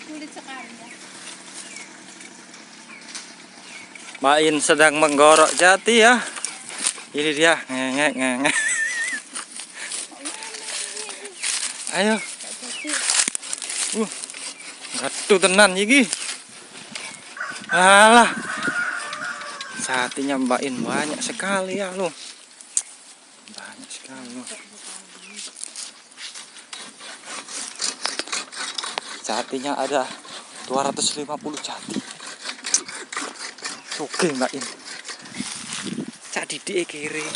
Sulit sekali ya. Mbak In sedang menggorok jati ya. Ini dia, ngengek ngengek. Ayo. Gatuh tenan iki. Alah. Satinya Mbak In banyak sekali ya lo. Banyak sekali lo. Jatinya ada 250 jati. Oke Mbak In. Cak didik kiri.